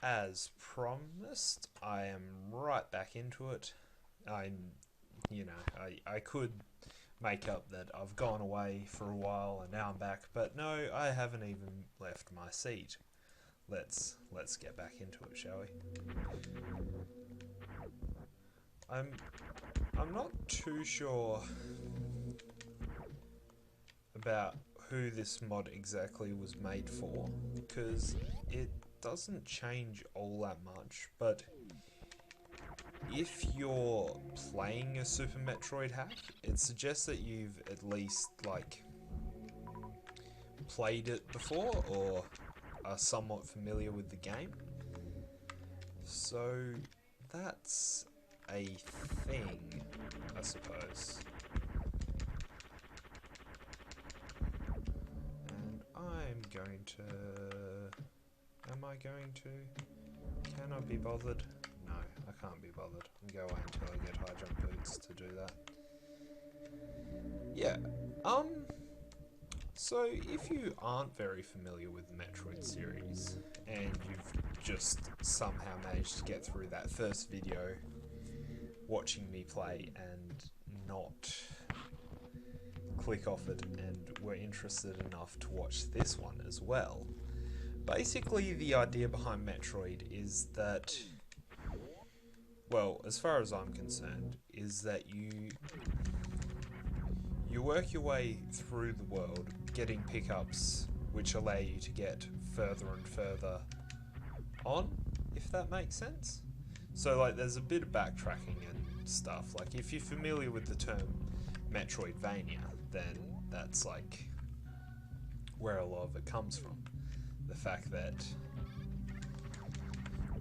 As promised, I am right back into it. I could make up that I've gone away for a while and now I'm back, but no, I haven't even left my seat. Let's get back into it, shall we? I'm not too sure about who this mod exactly was made for, because it doesn't change all that much, but if you're playing a Super Metroid hack, it suggests that you've at least, like, played it before or are somewhat familiar with the game. So that's a thing, I suppose. And I'm going to... Am I going to? Can I be bothered? No, I can't be bothered. I'll go away until I get high jump boots to do that. Yeah, so if you aren't very familiar with the Metroid series, and you've just somehow managed to get through that first video watching me play and not click off it and were interested enough to watch this one as well, basically the idea behind Metroid is that, well, as far as I'm concerned, is that you work your way through the world, getting pickups which allow you to get further and further on, if that makes sense. So, like, there's a bit of backtracking and stuff. Like, if you're familiar with the term Metroidvania, then that's, like, where a lot of it comes from. The fact that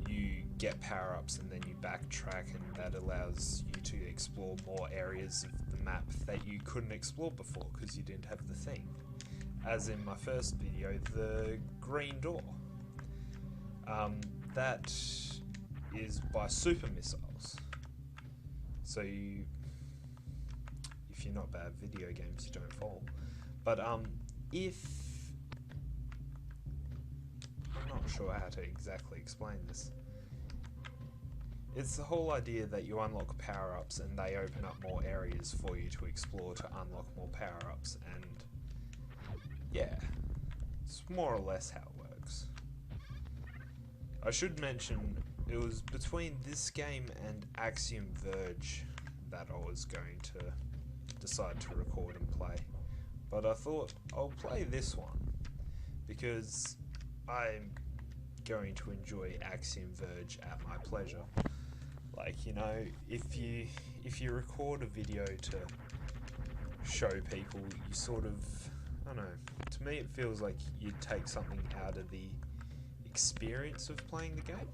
you get power-ups and then you backtrack, and that allows you to explore more areas of the map that you couldn't explore before because you didn't have the thing. As in my first video, the green door. That is by super missiles. So if you're not bad at video games, you don't fall. But if... I'm not sure how to exactly explain this. It's the whole idea that you unlock power-ups and they open up more areas for you to explore to unlock more power-ups, and yeah, it's more or less how it works. I should mention, it was between this game and Axiom Verge that I was going to decide to record and play, but I thought I'll play this one because I'm going to enjoy Axiom Verge at my pleasure. Like, you know, if you record a video to show people, you sort of, I don't know, to me it feels like you take something out of the experience of playing the game,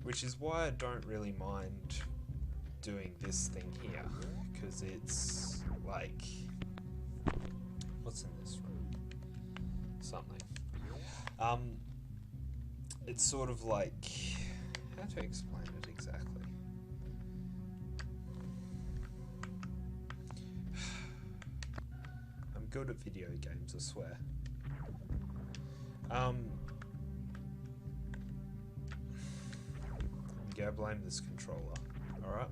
which is why I don't really mind doing this thing here, because it's like, what's in this room? Something. It's sort of like, how to explain it exactly? I'm good at video games, I swear. I'm gonna blame this controller. Alright?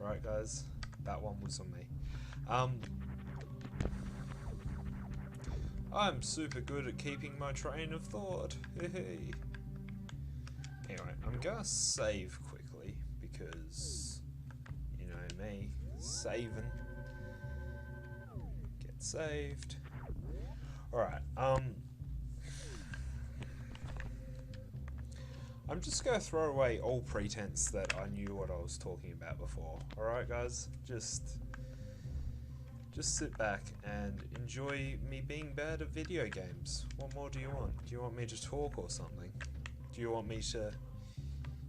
Alright guys, that one was on me. I'm super good at keeping my train of thought. Hey. Anyway, I'm gonna save quickly because, you know me, saving. Get saved. Alright, I'm just gonna throw away all pretense that I knew what I was talking about before. Alright guys, just sit back and enjoy me being bad at video games. What more do you want? Do you want me to talk or something? Do you want me to,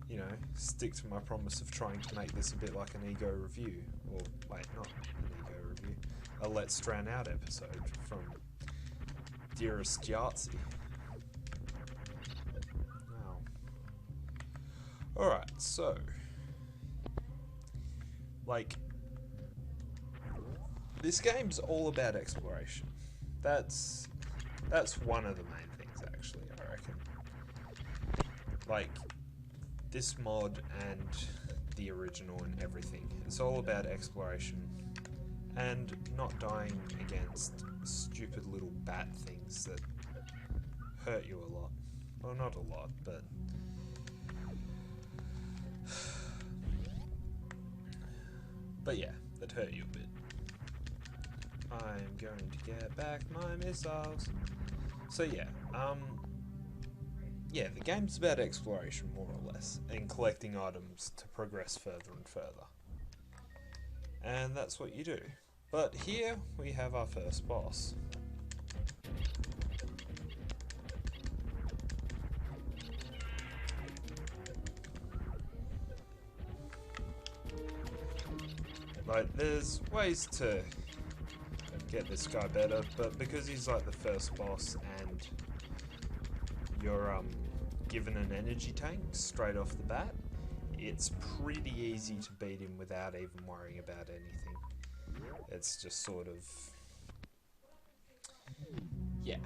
you know, stick to my promise of trying to make this a bit like an ego review? Or, wait, not an ego review. A Let's Drown Out episode from Dearest Yahtzee. Wow. Alright, so, like, this game's all about exploration. That's one of the main things, actually, I reckon. like this mod and the original and everything, it's all about exploration and not dying against stupid little bat things that hurt you a lot. Well, not a lot, but yeah, that hurt you a bit. I'm going to get back my missiles. So yeah, yeah, the game's about exploration more or less, and collecting items to progress further and further. And that's what you do. But here we have our first boss. Like, there's ways to get this guy better, but because he's like the first boss and you're given an energy tank straight off the bat, it's pretty easy to beat him without even worrying about anything. It's just sort of... yeah.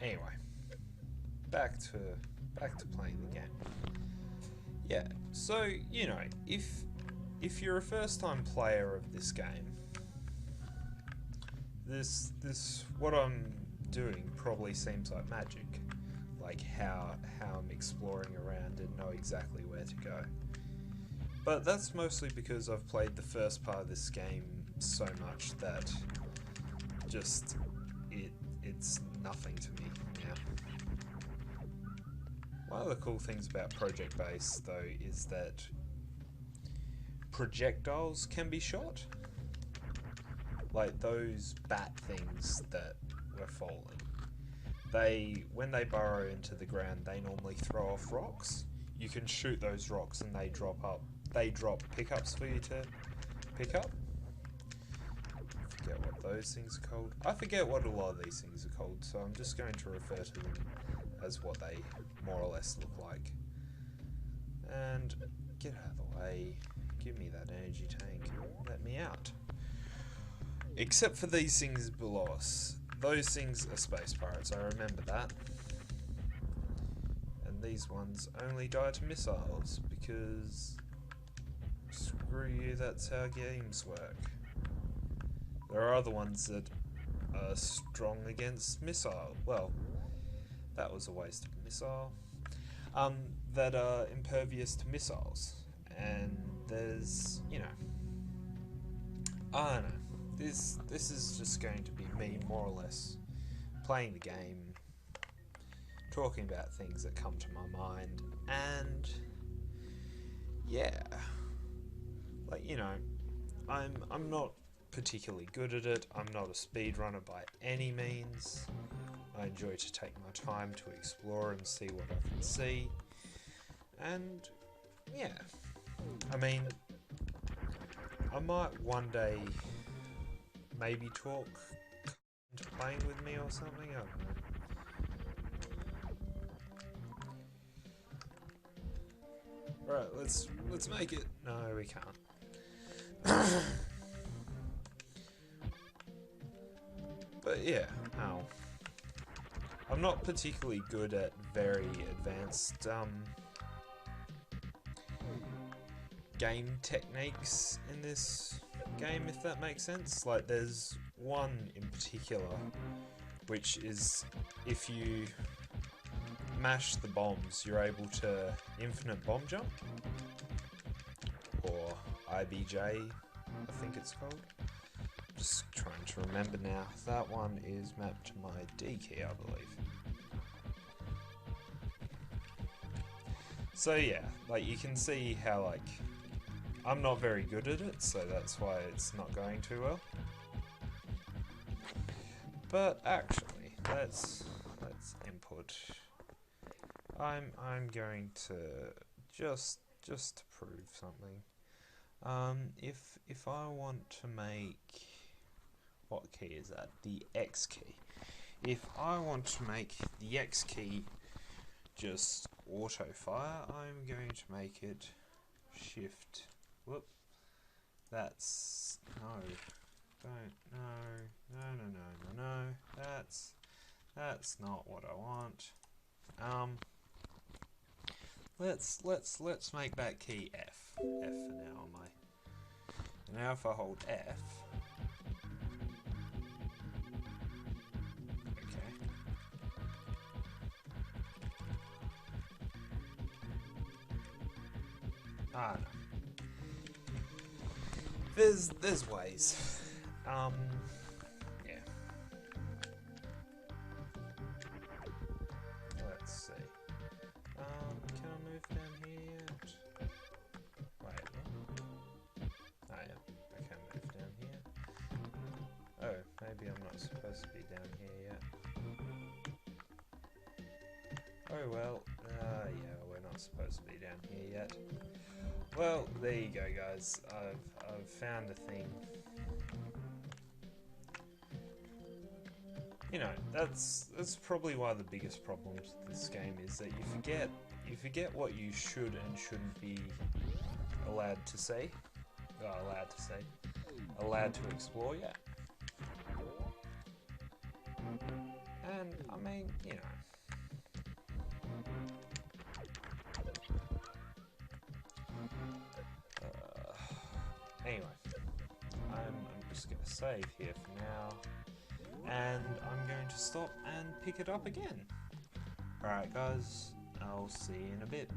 Anyway, back to playing the game. Yeah, so you know, if you're a first-time player of this game, this what I'm doing probably seems like magic, like how I'm exploring around and know exactly where to go. But that's mostly because I've played the first part of this game so much that just it's nothing to me now. One of the cool things about Project Base, though, is that projectiles can be shot. Like those bat things that were falling. When they burrow into the ground, they normally throw off rocks. You can shoot those rocks and they drop pickups for you to pick up. I forget what those things are called. I forget what a lot of these things are called, so I'm just going to refer to them as what they more or less look like. And get out of the way. Give me that energy tank. Let me out. Except for these things below us. Those things are space pirates, I remember that. And these ones only die to missiles, because screw you, that's how games work. There are other ones that are strong against missile. Well, that was a waste of missile. That are impervious to missiles. And there's, you know, I don't know. This is just going to be me, more or less, playing the game, talking about things that come to my mind, and yeah, like, you know, I'm not particularly good at it. I'm not a speedrunner by any means. I enjoy to take my time to explore and see what I can see, and yeah, I mean, I might one day maybe talk into playing with me or something, I don't know. Right, let's make it. No, we can't. But yeah, I'm not particularly good at very advanced game techniques in this game, if that makes sense. Like, there's one in particular, which is if you mash the bombs, you're able to infinite bomb jump, or IBJ, I think it's called. Just trying to remember now. That one is mapped to my D key, I believe. So yeah, like, you can see how, like, I'm not very good at it, so that's why it's not going too well. But actually, let's input. I'm going to just to prove something. If I want to make, what key is that? The X key. If I want to make the X key just auto fire, I'm going to make it shift. Whoop. That's no. Don't. No. that's not what I want. Let's make that key F. F for now on my. Now if I hold F. Okay. Ah no. There's ways. Yeah. Let's see. Can I move down here yet? Wait. Oh yeah, I can move down here. Oh, maybe I'm not supposed to be down here yet. Oh well, yeah, we're not supposed to be down here yet. Well, there you go, guys. I've found a thing. You know, that's probably one of the biggest problems with this game is that you forget what you should and shouldn't be allowed to say. Allowed to explore, yeah. And I mean, you know. Anyway, I'm just going to save here for now, and I'm going to stop and pick it up again. Alright guys, I'll see you in a bit.